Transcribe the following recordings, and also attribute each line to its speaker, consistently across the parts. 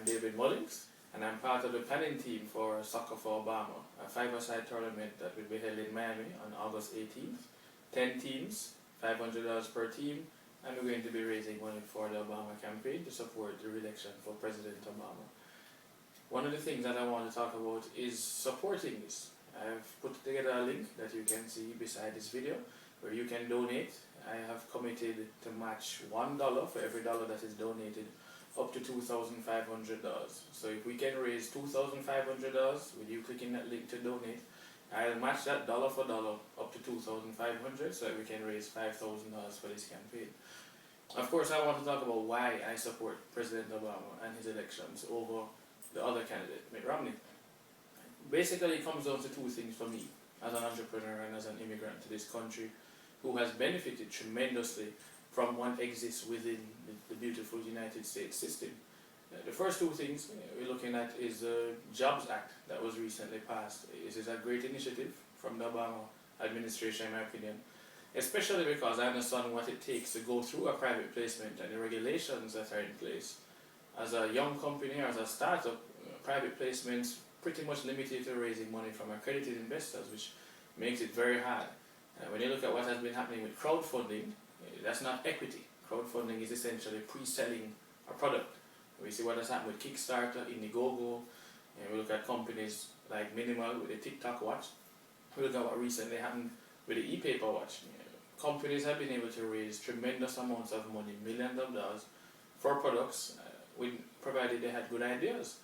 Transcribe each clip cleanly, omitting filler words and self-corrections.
Speaker 1: David Mullings, and I'm part of the planning team for Soccer for Obama, a five-a-side tournament that will be held in Miami on August 18th. 10 teams, $500 per team, and we're going to be raising money for the Obama campaign to support the re-election for President Obama. One of the things that I want to talk about is supporting this. I've put together a link that you can see beside this video where you can donate. I have committed to match $1 for every dollar that is donated up to $2,500. So if we can raise $2,500 with you clicking that link to donate, I'll match that dollar for dollar up to $2,500 so that we can raise $5,000 for this campaign. Of course, I want to talk about why I support President Obama and his elections over the other candidate, Mitt Romney. Basically, it comes down to two things for me as an entrepreneur and as an immigrant to this country who has benefited tremendously from what exists within the beautiful United States system. The first two things we're looking at is the Jobs Act that was recently passed. This is a great initiative from the Obama administration, in my opinion, especially because I understand what it takes to go through a private placement and the regulations that are in place. As a young company or as a startup, private placements pretty much limited to raising money from accredited investors, which makes it very hard. When you look at what has been happening with crowdfunding, that's not equity. Crowdfunding is essentially pre-selling a product. We see what has happened with Kickstarter, Indiegogo, and we look at companies like Minimal with the TikTok watch. We look at what recently happened with the e-paper watch. Companies have been able to raise tremendous amounts of money, millions of dollars, for products, provided they had good ideas.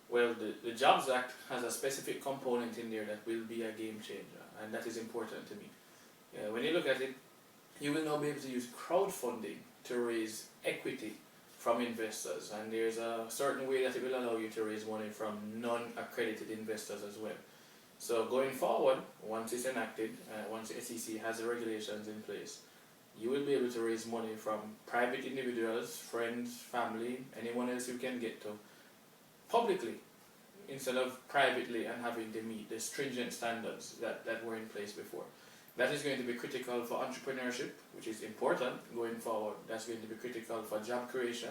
Speaker 1: Well, the Jobs Act has a specific component in there that will be a game changer, and that is important to me. When you look at it, you will now be able to use crowdfunding to raise equity from investors, and there's a certain way that it will allow you to raise money from non-accredited investors as well. So going forward, once it's enacted, once the SEC has the regulations in place, you will be able to raise money from private individuals, friends, family, anyone else you can get to, publicly, instead of privately and having to meet the stringent standards that were in place before. That is going to be critical for entrepreneurship, which is important going forward. That's going to be critical for job creation,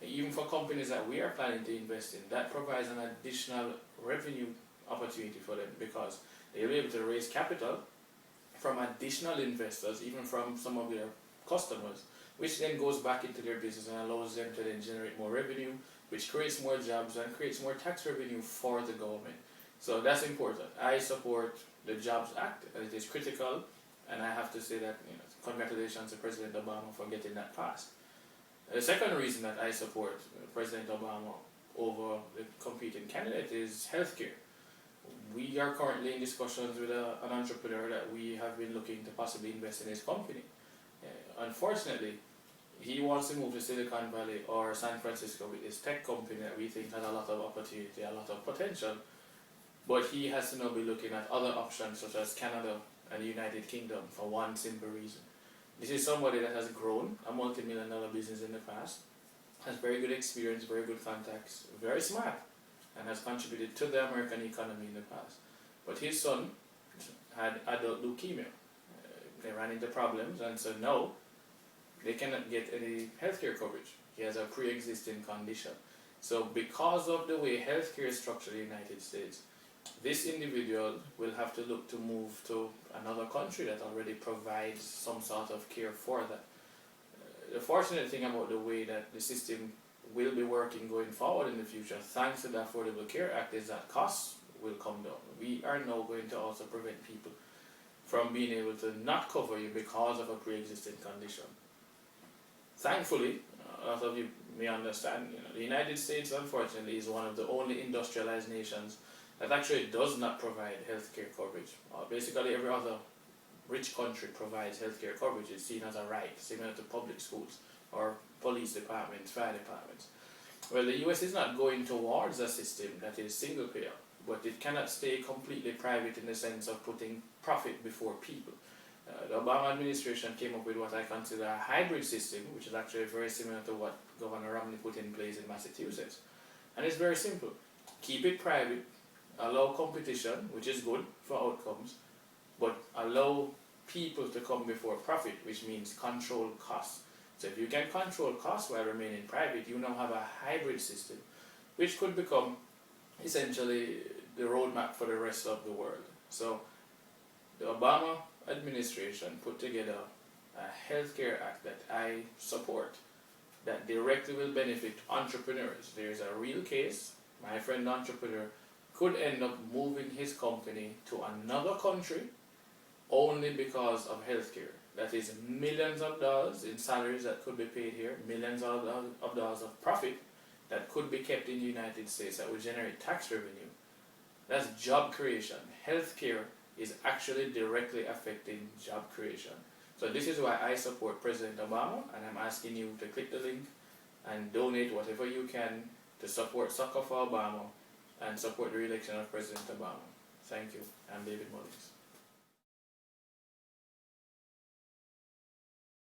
Speaker 1: and even for companies that we are planning to invest in. That provides an additional revenue opportunity for them because they'll be able to raise capital from additional investors, even from some of their customers, which then goes back into their business and allows them to then generate more revenue, which creates more jobs and creates more tax revenue for the government. So that's important. I support the Jobs Act, and it is critical, and I have to say that congratulations to President Obama for getting that passed. The second reason that I support President Obama over the competing candidate is healthcare. We are currently in discussions with an entrepreneur that we have been looking to possibly invest in his company. Unfortunately, he wants to move to Silicon Valley or San Francisco with his tech company that we think has a lot of opportunity, a lot of potential. But he has to now be looking at other options such as Canada and the United Kingdom for one simple reason. This is somebody that has grown a multi-million-dollar business in the past, has very good experience, very good contacts, very smart, and has contributed to the American economy in the past. But his son had adult leukemia. They ran into problems, and so now they cannot get any healthcare coverage. He has a pre-existing condition. So because of the way healthcare is structured in the United States, this individual will have to look to move to another country that already provides some sort of care for that. The fortunate thing about the way that the system will be working going forward in the future, thanks to the Affordable Care Act, is that costs will come down. We are now going to also prevent people from being able to not cover you because of a pre-existing condition. Thankfully, a lot of you may understand, the United States, unfortunately, is one of the only industrialized nations that actually does not provide healthcare coverage. Basically, every other rich country provides healthcare coverage. It's seen as a right, similar to public schools or police departments, fire departments. Well, the US is not going towards a system that is single payer, but it cannot stay completely private in the sense of putting profit before people. The Obama administration came up with what I consider a hybrid system, which is actually very similar to what Governor Romney put in place in Massachusetts. And it's very simple. Keep it private, allow competition, which is good for outcomes, but allow people to come before profit, which means control costs. So if you can control costs while remaining private, you now have a hybrid system which could become essentially the roadmap for the rest of the world. So the Obama administration put together a healthcare act that I support that directly will benefit entrepreneurs. There is a real case. My friend entrepreneur could end up moving his company to another country only because of healthcare. That is millions of dollars in salaries that could be paid here, millions of dollars of profit that could be kept in the United States that would generate tax revenue. That's job creation. Healthcare is actually directly affecting job creation. So this is why I support President Obama, and I'm asking you to click the link and donate whatever you can to support Soccer for Obama and support the re-election of President Obama. Thank you. I'm David Mullings.